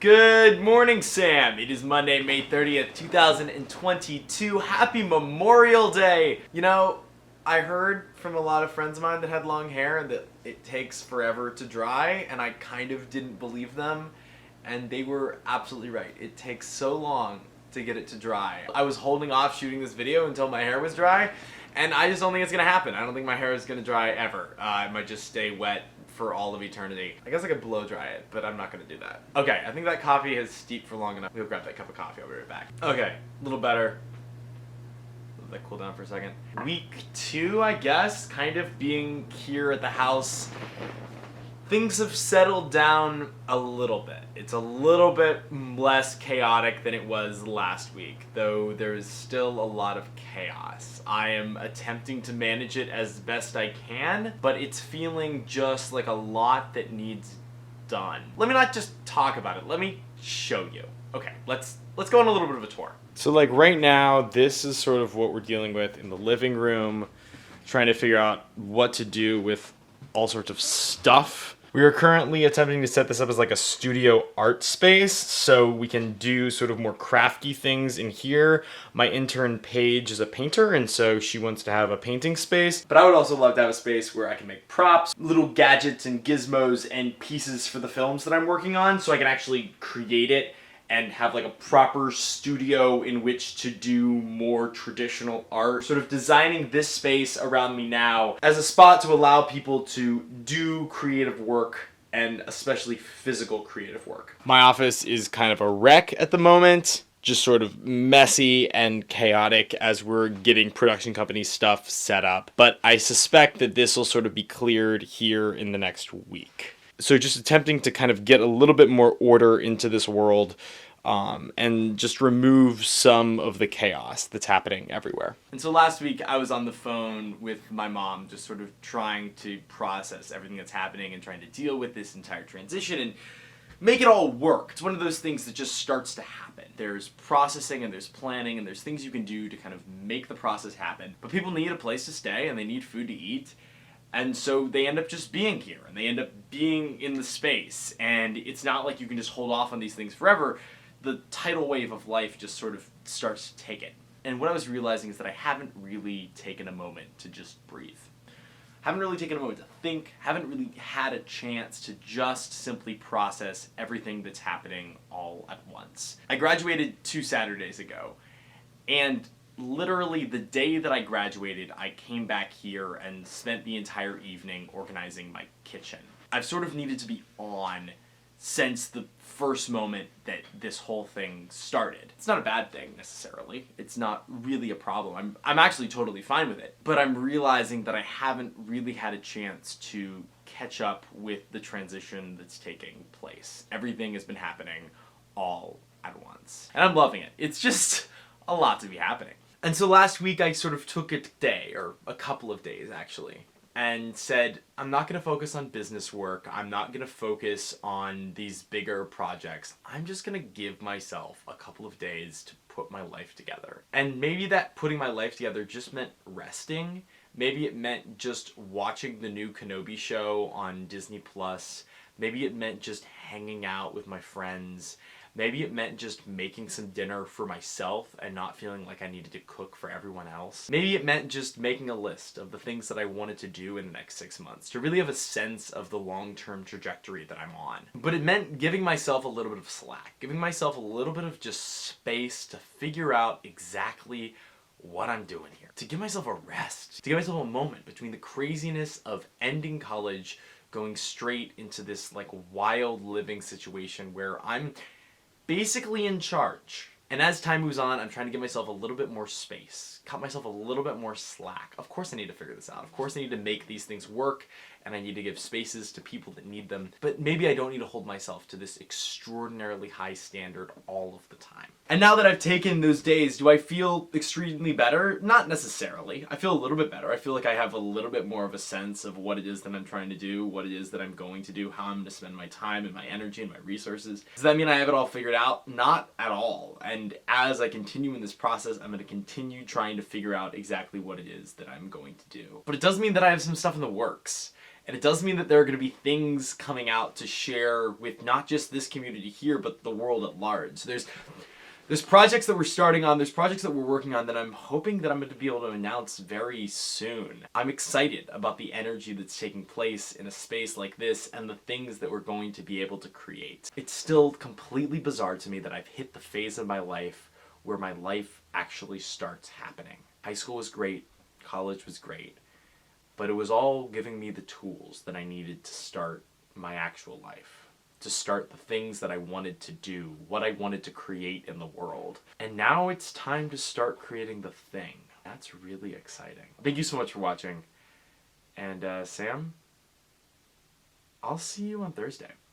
Good morning, Sam. It is Monday, May 30th, 2022. Happy Memorial Day. You know, I heard from a lot of friends of mine that had long hair that it takes forever to dry, and I kind of didn't believe them, and they were absolutely right. It takes so long to get it to dry. I was holding off shooting this video until my hair was dry, and I just don't think it's gonna happen. I don't think my hair is gonna dry ever. It might just stay wet for all of eternity. I guess I could blow dry it, but I'm not gonna do that. Okay, I think that coffee has steeped for long enough. We'll grab that cup of coffee, I'll be right back. Okay, a little better. Let that cool down for a second. Week 2, I guess, kind of being here at the house. Things have settled down a little bit. It's a little bit less chaotic than it was last week, though there is still a lot of chaos. I am attempting to manage it as best I can, but it's feeling just like a lot that needs done. Let me not just talk about it, let me show you. Okay, let's go on a little bit of a tour. So like right now, this is sort of what we're dealing with in the living room, trying to figure out what to do with all sorts of stuff. We are currently attempting to set this up as like a studio art space so we can do sort of more crafty things in here. My intern Paige is a painter, and so she wants to have a painting space. But I would also love to have a space where I can make props, little gadgets and gizmos and pieces for the films that I'm working on, so I can actually create it and have like a proper studio in which to do more traditional art. Sort of designing this space around me now as a spot to allow people to do creative work, and especially physical creative work. My office is kind of a wreck at the moment, just sort of messy and chaotic as we're getting production company stuff set up. But I suspect that this will sort of be cleared here in the next week. So just attempting to kind of get a little bit more order into this world, and just remove some of the chaos that's happening everywhere. And so last week I was on the phone with my mom, just sort of trying to process everything that's happening and trying to deal with this entire transition and make it all work. It's one of those things that just starts to happen. There's processing and there's planning and there's things you can do to kind of make the process happen. But people need a place to stay and they need food to eat. And so they end up just being here, and they end up being in the space. And it's not like you can just hold off on these things forever. The tidal wave of life just sort of starts to take it. And what I was realizing is that I haven't really taken a moment to just breathe. Haven't really taken a moment to think, haven't really had a chance to just simply process everything that's happening all at once. I graduated 2 Saturdays ago, and literally the day that I graduated, I came back here and spent the entire evening organizing my kitchen. I've sort of needed to be on since the first moment that this whole thing started. It's not a bad thing necessarily. It's not really a problem. I'm actually totally fine with it. But I'm realizing that I haven't really had a chance to catch up with the transition that's taking place. Everything has been happening all at once. And I'm loving it. It's just a lot to be happening. And so last week I sort of took a day, or a couple of days actually, and said, I'm not going to focus on business work. I'm not going to focus on these bigger projects. I'm just going to give myself a couple of days to put my life together. And maybe that putting my life together just meant resting. Maybe it meant just watching the new Kenobi show on Disney+. Maybe it meant just hanging out with my friends. Maybe it meant just making some dinner for myself and not feeling like I needed to cook for everyone else. Maybe it meant just making a list of the things that I wanted to do in the next 6 months to really have a sense of the long-term trajectory that I'm on. But it meant giving myself a little bit of slack, giving myself a little bit of just space to figure out exactly what I'm doing here. To give myself a rest, to give myself a moment between the craziness of ending college, going straight into this like wild living situation where I'm basically in charge. And as time moves on, I'm trying to give myself a little bit more space, cut myself a little bit more slack. Of course I need to figure this out. Of course I need to make these things work, and I need to give spaces to people that need them. But maybe I don't need to hold myself to this extraordinarily high standard all of the time. And now that I've taken those days, do I feel extremely better? Not necessarily. I feel a little bit better. I feel like I have a little bit more of a sense of what it is that I'm trying to do, what it is that I'm going to do, how I'm going to spend my time and my energy and my resources. Does that mean I have it all figured out? Not at all. And as I continue in this process, I'm going to continue trying to figure out exactly what it is that I'm going to do. But it does mean that I have some stuff in the works. And it does mean that there are going to be things coming out to share with not just this community here, but the world at large. There's projects that we're starting on, there's projects that we're working on that I'm hoping that I'm going to be able to announce very soon. I'm excited about the energy that's taking place in a space like this and the things that we're going to be able to create. It's still completely bizarre to me that I've hit the phase of my life where my life actually starts happening. High school was great, college was great, but it was all giving me the tools that I needed to start my actual life, to start the things that I wanted to do, what I wanted to create in the world. And now it's time to start creating the thing. That's really exciting. Thank you so much for watching. And Sam, I'll see you on Thursday.